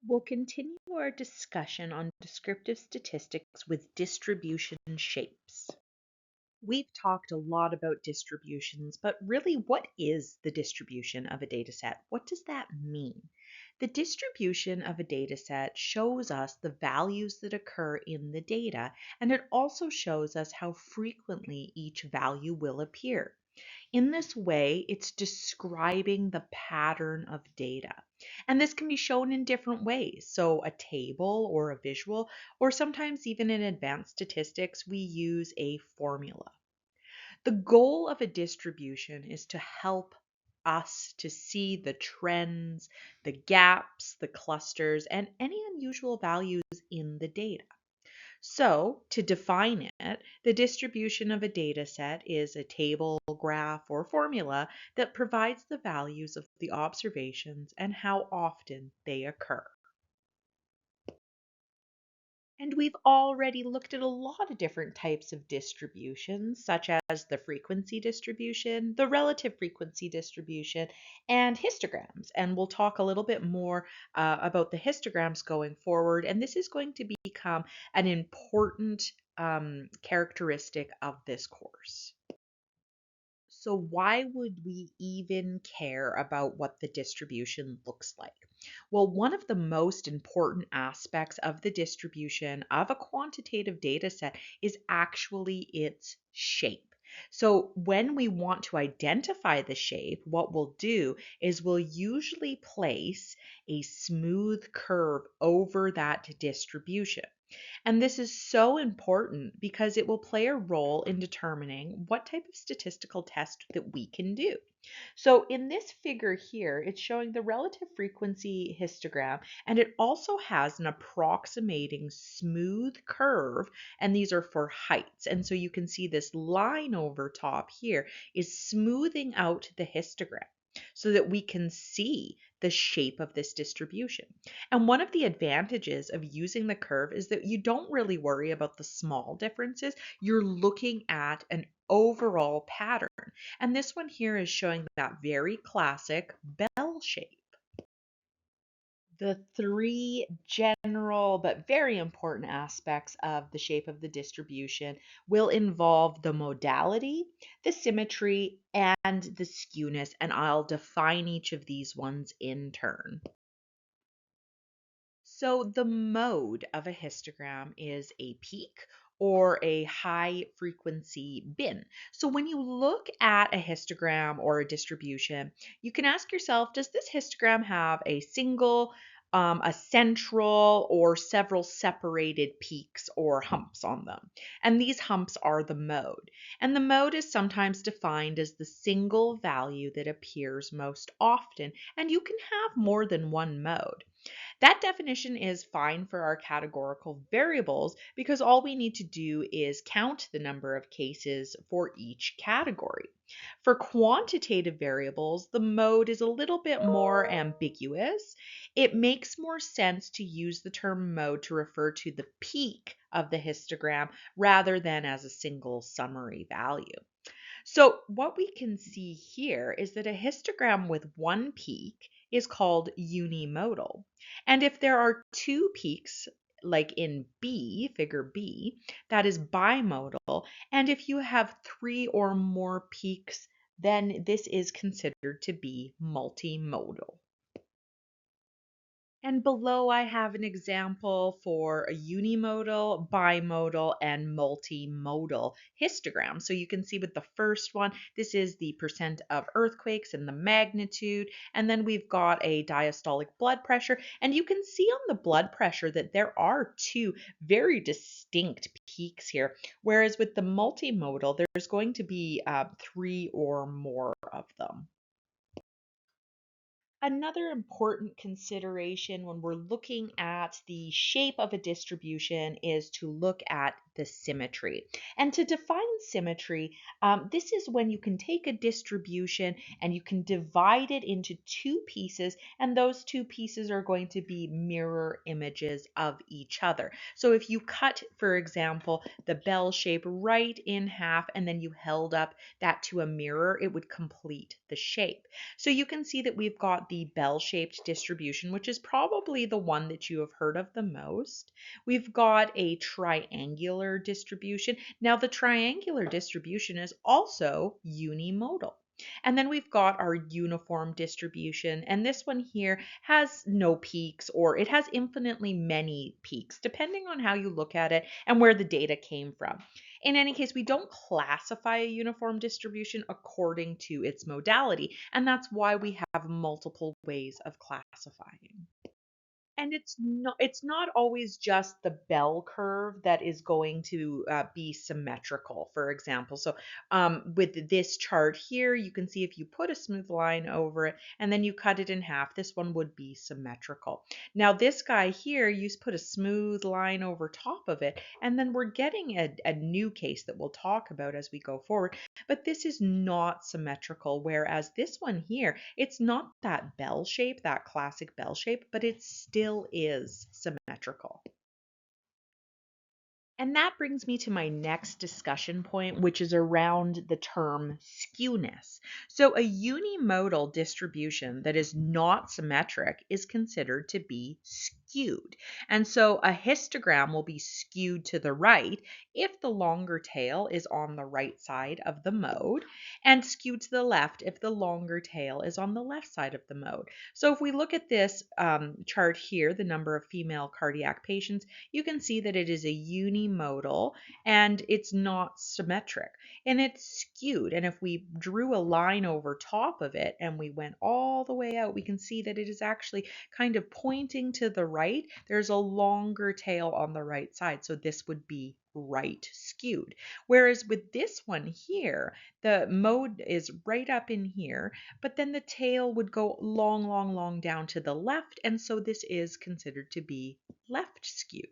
We'll continue our discussion on descriptive statistics with distribution shapes. We've talked a lot about distributions, but really, what is the distribution of a data set? What does that mean? The distribution of a data set shows us the values that occur in the data, and it also shows us how frequently each value will appear. In this way, it's describing the pattern of data. And this can be shown in different ways. So, a table or a visual, or sometimes even in advanced statistics, we use a formula. The goal of a distribution is to help us to see the trends, the gaps, the clusters, and any unusual values in the data. So, to define it, the distribution of a data set is a table, graph, or formula that provides the values of the observations and how often they occur. And we've already looked at a lot of different types of distributions, such as the frequency distribution, the relative frequency distribution, and histograms. And we'll talk a little bit more about the histograms going forward. And this is going to become an important characteristic of this course. So, why would we even care about what the distribution looks like? Well, one of the most important aspects of the distribution of a quantitative data set is actually its shape. So, when we want to identify the shape, what we'll do is we'll usually place a smooth curve over that distribution. And this is so important because it will play a role in determining what type of statistical test that we can do. So in this figure here, it's showing the relative frequency histogram, and it also has an approximating smooth curve, and these are for heights. And so you can see this line over top here is smoothing out the histogram so that we can see the shape of this distribution. And one of the advantages of using the curve is that you don't really worry about the small differences. You're looking at an overall pattern. And this one here is showing that very classic bell shape. The three general but very important aspects of the shape of the distribution will involve the modality, the symmetry, and the skewness, and I'll define each of these ones in turn. So the mode of a histogram is a peak or a high frequency bin. So when you look at a histogram or a distribution, you can ask yourself, does this histogram have a single, a central, or several separated peaks or humps on them? And these humps are the mode. And the mode is sometimes defined as the single value that appears most often. And you can have more than one mode. That definition is fine for our categorical variables because all we need to do is count the number of cases for each category. For quantitative variables, the mode is a little bit more ambiguous. It makes more sense to use the term mode to refer to the peak of the histogram rather than as a single summary value. So what we can see here is that a histogram with one peak is called unimodal. And if there are two peaks, like in B, figure B, that is bimodal. And if you have three or more peaks, then this is considered to be multimodal. And below I have an example for a unimodal, bimodal, and multimodal histogram. So you can see with the first one, this is the percent of earthquakes and the magnitude. And then we've got a diastolic blood pressure. And you can see on the blood pressure that there are two very distinct peaks here. Whereas with the multimodal, there's going to be three or more of them. Another important consideration when we're looking at the shape of a distribution is to look at the symmetry. And to define symmetry, this is when you can take a distribution and you can divide it into two pieces, and those two pieces are going to be mirror images of each other. So if you cut, for example, the bell shape right in half and then you held up that to a mirror, it would complete the shape. So you can see that we've got the bell-shaped distribution, which is probably the one that you have heard of the most. We've got a triangular distribution. Now, the triangular distribution is also unimodal. And then we've got our uniform distribution, and this one here has no peaks, or it has infinitely many peaks, depending on how you look at it and where the data came from. In any case, we don't classify a uniform distribution according to its modality, and that's why we have multiple ways of classifying. And it's not always just the bell curve that is going to be symmetrical, for example. So with this chart here, you can see if you put a smooth line over it and then you cut it in half, this one would be symmetrical. Now this guy here, you put a smooth line over top of it, and then we're getting a new case that we'll talk about as we go forward. But this is not symmetrical, whereas this one here, it's not that bell shape, that classic bell shape, but it still is symmetrical. And that brings me to my next discussion point, which is around the term skewness. So, a unimodal distribution that is not symmetric is considered to be skewed. And so, a histogram will be skewed to the right if the longer tail is on the right side of the mode, and skewed to the left if the longer tail is on the left side of the mode. So, if we look at this chart here, the number of female cardiac patients, you can see that it is a unimodal and it's not symmetric and it's skewed. And if we drew a line over top of it and we went all the way out, we can see that it is actually kind of pointing to the right. There's a longer tail on the right side. So this would be right skewed. Whereas with this one here, the mode is right up in here, but then the tail would go long, long, long down to the left. And so this is considered to be left skewed.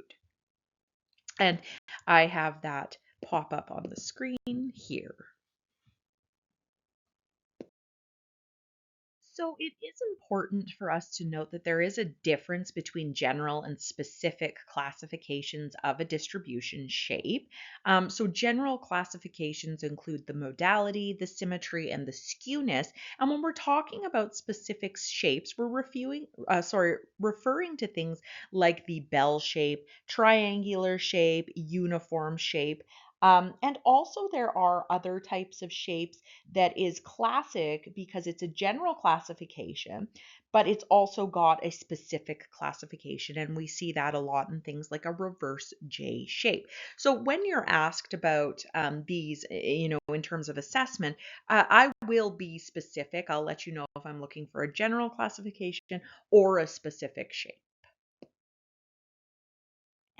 And I have that pop up on the screen here. So it is important for us to note that there is a difference between general and specific classifications of a distribution shape. So general classifications include the modality, the symmetry, and the skewness. And when we're talking about specific shapes, we're referring to things like the bell shape, triangular shape, uniform shape. And also there are other types of shapes that is classic because it's a general classification, but it's also got a specific classification. And we see that a lot in things like a reverse J shape. So when you're asked about these, in terms of assessment, I will be specific. I'll let you know if I'm looking for a general classification or a specific shape.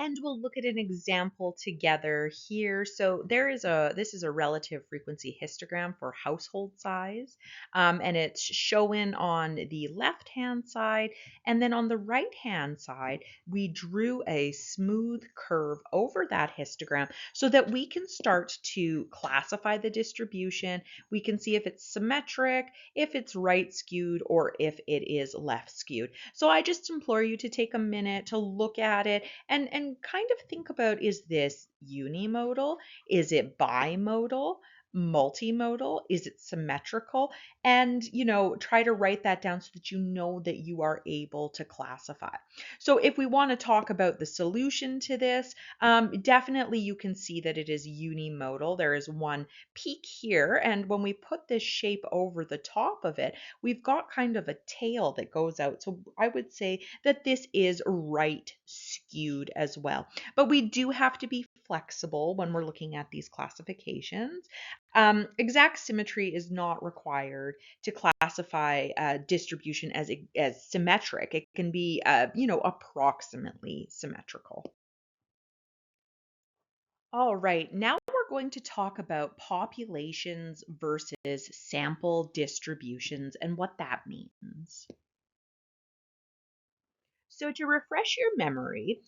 And we'll look at an example together here. So this is a relative frequency histogram for household size, and it's shown on the left-hand side. And then on the right-hand side, we drew a smooth curve over that histogram so that we can start to classify the distribution. We can see if it's symmetric, if it's right skewed, or if it is left skewed. So I just implore you to take a minute to look at it and kind of think about, is this unimodal? Is it bimodal? Multimodal? Is it symmetrical? And, try to write that down so that you know that you are able to classify. So if we want to talk about the solution to this, definitely you can see that it is unimodal. There is one peak here, and when we put this shape over the top of it, we've got kind of a tail that goes out. So I would say that this is right skewed as well. But we do have to be flexible when we're looking at these classifications. Exact symmetry is not required to classify distribution as symmetric. It can be, approximately symmetrical. All right, now we're going to talk about populations versus sample distributions and what that means. So, to refresh your memory,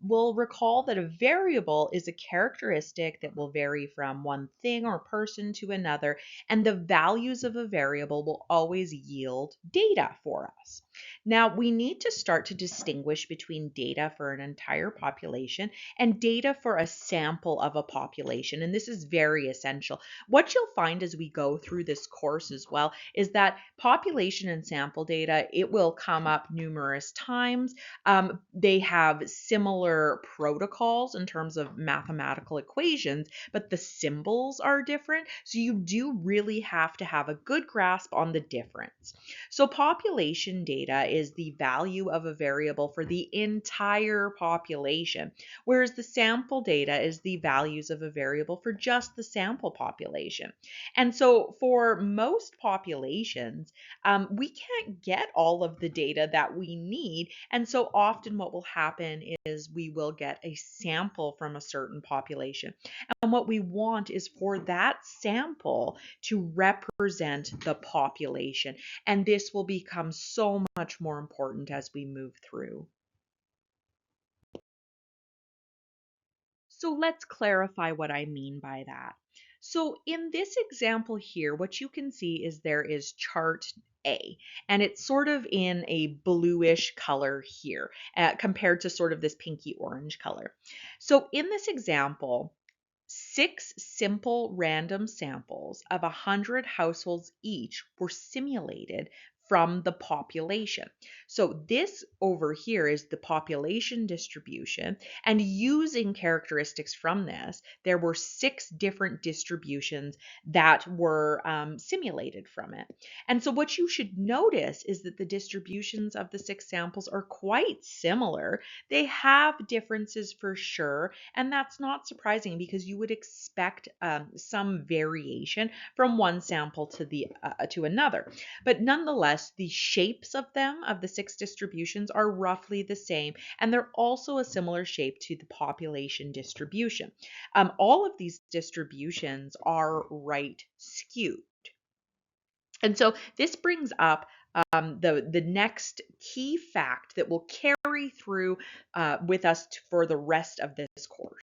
we'll recall that a variable is a characteristic that will vary from one thing or person to another, and the values of a variable will always yield data for us. Now, we need to start to distinguish between data for an entire population and data for a sample of a population, and this is very essential. What you'll find as we go through this course as well is that population and sample data, it will come up numerous times. They have similar protocols in terms of mathematical equations, but the symbols are different. So you do really have to have a good grasp on the difference. So population data is the value of a variable for the entire population, whereas the sample data is the values of a variable for just the sample population. And so for most populations, we can't get all of the data that we need. And so often what will happen is we will get a sample from a certain population. And what we want is for that sample to represent the population. And this will become so much more important as we move through. So let's clarify what I mean by that. So in this example here, what you can see is there is chart A, and it's sort of in a bluish color here compared to sort of this pinky orange color. So in this example, 6 simple random samples of 100 households each were simulated from the population. So this over here is the population distribution, and using characteristics from this, there were 6 different distributions that were simulated from it. And so what you should notice is that the distributions of the 6 samples are quite similar. They have differences for sure, and that's not surprising because you would expect some variation from one sample to another. But nonetheless, the shapes of them, of the 6 distributions, are roughly the same, and they're also a similar shape to the population distribution. All of these distributions are right skewed. And so this brings up the next key fact that will carry through with us for the rest of this course.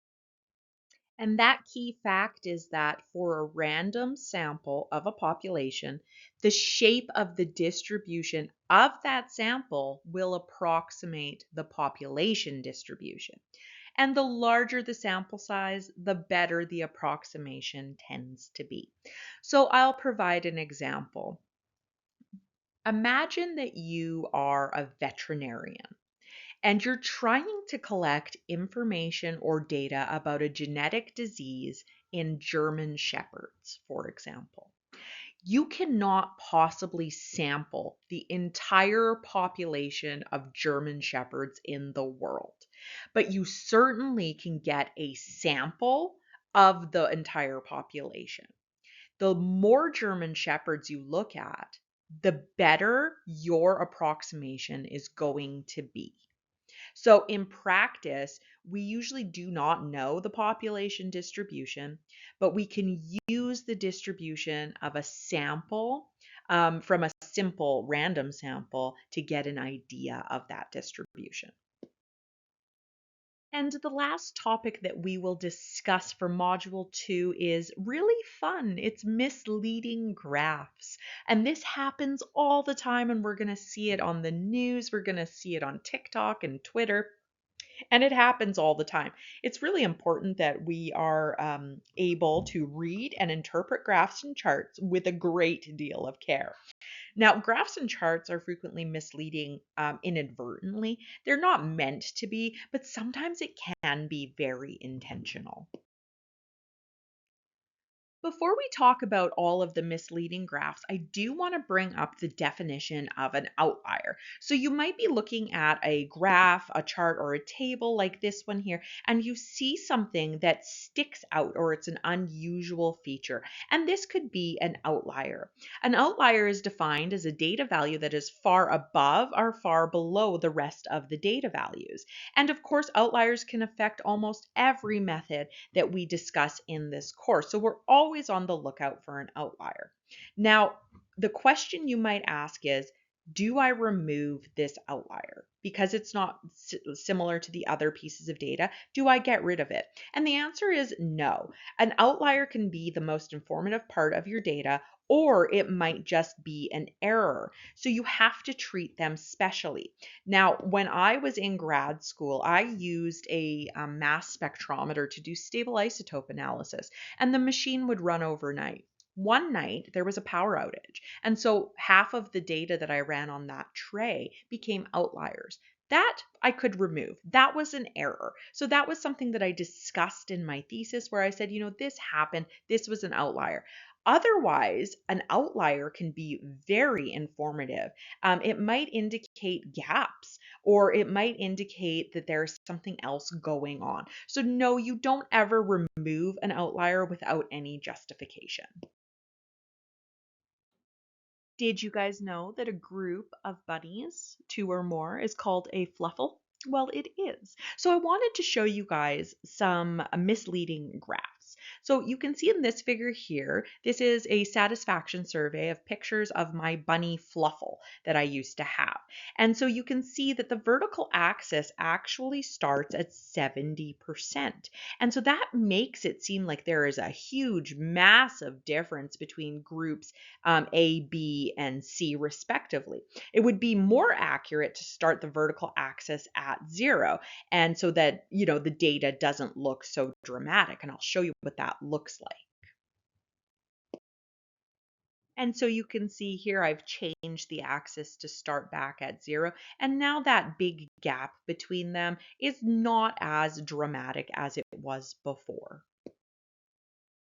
And that key fact is that for a random sample of a population, the shape of the distribution of that sample will approximate the population distribution. And the larger the sample size, the better the approximation tends to be. So I'll provide an example. Imagine that you are a veterinarian and you're trying to collect information or data about a genetic disease in German shepherds, for example. You cannot possibly sample the entire population of German shepherds in the world, but you certainly can get a sample of the entire population. The more German shepherds you look at, the better your approximation is going to be. So in practice, we usually do not know the population distribution, but we can use the distribution of a sample from a simple random sample to get an idea of that distribution. And the last topic that we will discuss for Module 2 is really fun. It's misleading graphs. And this happens all the time, and we're going to see it on the news. We're going to see it on TikTok and Twitter. And it happens all the time. It's really important that we are able to read and interpret graphs and charts with a great deal of care. Now, graphs and charts are frequently misleading inadvertently. They're not meant to be, but sometimes it can be very intentional. Before we talk about all of the misleading graphs, I do want to bring up the definition of an outlier. So you might be looking at a graph, a chart, or a table like this one here, and you see something that sticks out or it's an unusual feature. And this could be an outlier. An outlier is defined as a data value that is far above or far below the rest of the data values. And of course, outliers can affect almost every method that we discuss in this course. So we're always on the lookout for an outlier. Now, the question you might ask is, Do I remove this outlier? Because it's not similar to the other pieces of data, do I get rid of it? And the answer is no. An outlier can be the most informative part of your data, or it might just be an error. So you have to treat them specially. Now, when I was in grad school, I used a mass spectrometer to do stable isotope analysis, and the machine would run overnight. One night there was a power outage. And so half of the data that I ran on that tray became outliers. That I could remove. That was an error. So that was something that I discussed in my thesis where I said, this happened. This was an outlier. Otherwise, an outlier can be very informative. It might indicate gaps or it might indicate that there's something else going on. So, no, you don't ever remove an outlier without any justification. Did you guys know that a group of bunnies, two or more, is called a fluffle? Well, it is. So I wanted to show you guys some misleading graphs. So you can see in this figure here, this is a satisfaction survey of pictures of my bunny fluffle that I used to have. And so you can see that the vertical axis actually starts at 70%. And so that makes it seem like there is a huge, massive difference between groups A, B, and C respectively. It would be more accurate to start the vertical axis at 0, and so that, the data doesn't look so dramatic. And I'll show you what that looks like. And so you can see here I've changed the axis to start back at 0. And now that big gap between them is not as dramatic as it was before.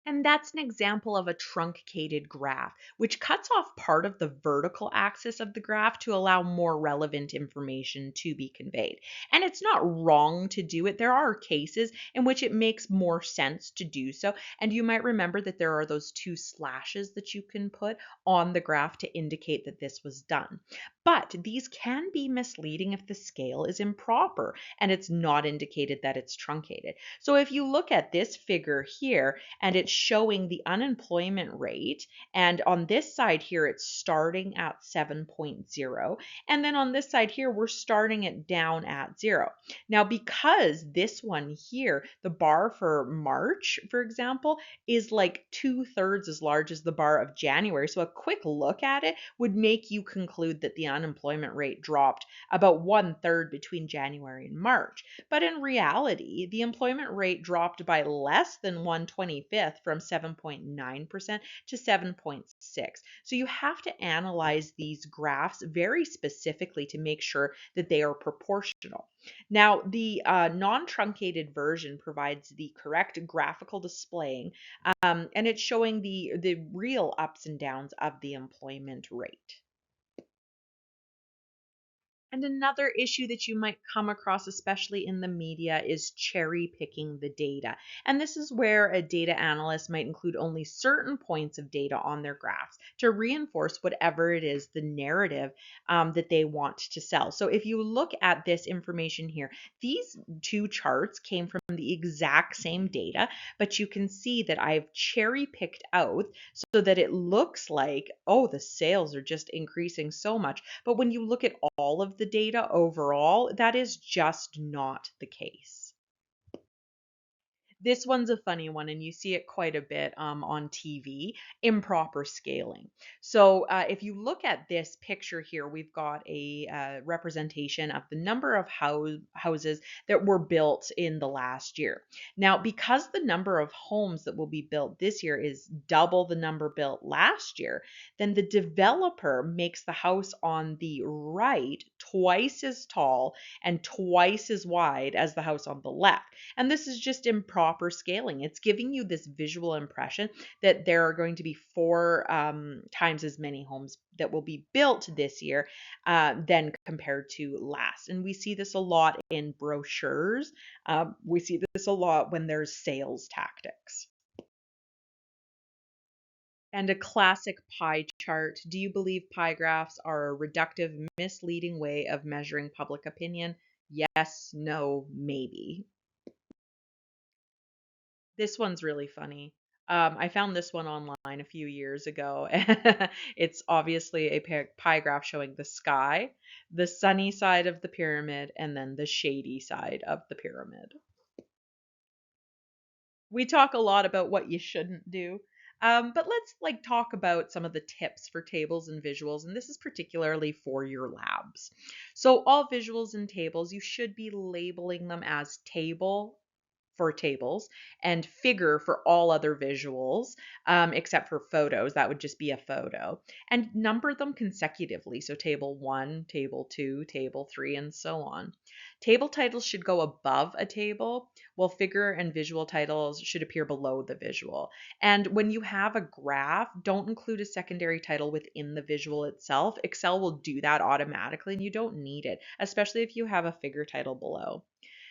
And that's an example of a truncated graph, which cuts off part of the vertical axis of the graph to allow more relevant information to be conveyed. And it's not wrong to do it. There are cases in which it makes more sense to do so. And you might remember that there are those two slashes that you can put on the graph to indicate that this was done. But these can be misleading if the scale is improper and it's not indicated that it's truncated. So if you look at this figure here, and it's showing the unemployment rate. And on this side here, it's starting at 7.0. And then on this side here, we're starting it down at 0. Now, because this one here, the bar for March, for example, is like 2/3 as large as the bar of January. So a quick look at it would make you conclude that the unemployment rate dropped about 1/3 between January and March. But in reality, the employment rate dropped by less than 1/25 from 7.9% to 7.6. So you have to analyze these graphs very specifically to make sure that they are proportional. Now, the non-truncated version provides the correct graphical displaying, and it's showing the real ups and downs of the employment rate. And another issue that you might come across, especially in the media, is cherry picking the data. And this is where a data analyst might include only certain points of data on their graphs to reinforce whatever it is, the narrative that they want to sell. So if you look at this information here, these two charts came from the exact same data, but you can see that I've cherry picked out so that it looks like, oh, the sales are just increasing so much. But when you look at all of the data overall, that is just not the case. This one's a funny one, and you see it quite a bit on TV, improper scaling. So if you look at this picture here, we've got a representation of the number of houses that were built in the last year. Now, because the number of homes that will be built this year is double the number built last year, then the developer makes the house on the right twice as tall and twice as wide as the house on the left. And this is just improper scaling. It's giving you this visual impression that there are going to be four times as many homes that will be built this year than compared to last. And we see this a lot in brochures. We see this a lot when there's sales tactics. And a classic pie chart. Do you believe pie graphs are a reductive, misleading way of measuring public opinion? Yes, no, maybe. This one's really funny. I found this one online a few years ago. It's obviously a pie graph showing the sky, the sunny side of the pyramid, and then the shady side of the pyramid. We talk a lot about what you shouldn't do. But let's talk about some of the tips for tables and visuals, and this is particularly for your labs. So all visuals and tables, you should be labeling them as table for tables and figure for all other visuals, except for photos. That would just be a photo. And number them consecutively. So table one, table two, table three, and so on. Table titles should go above a table, while figure and visual titles should appear below the visual. And when you have a graph, don't include a secondary title within the visual itself. Excel will do that automatically and you don't need it, especially if you have a figure title below.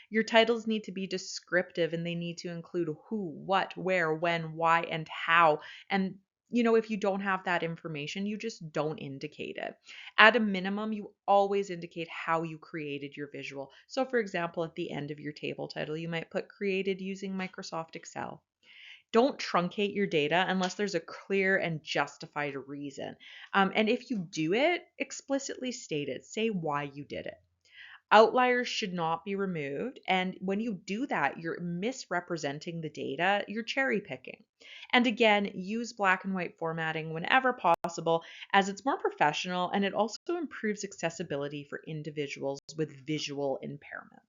Your titles need to be descriptive and they need to include who, what, where, when, why, and how. And if you don't have that information, you just don't indicate it. At a minimum, you always indicate how you created your visual. So, for example, at the end of your table title, you might put created using Microsoft Excel. Don't truncate your data unless there's a clear and justified reason. And if you do it, explicitly state it. Say why you did it. Outliers should not be removed. And when you do that, you're misrepresenting the data, you're cherry picking. And again, use black and white formatting whenever possible, as it's more professional and it also improves accessibility for individuals with visual impairment.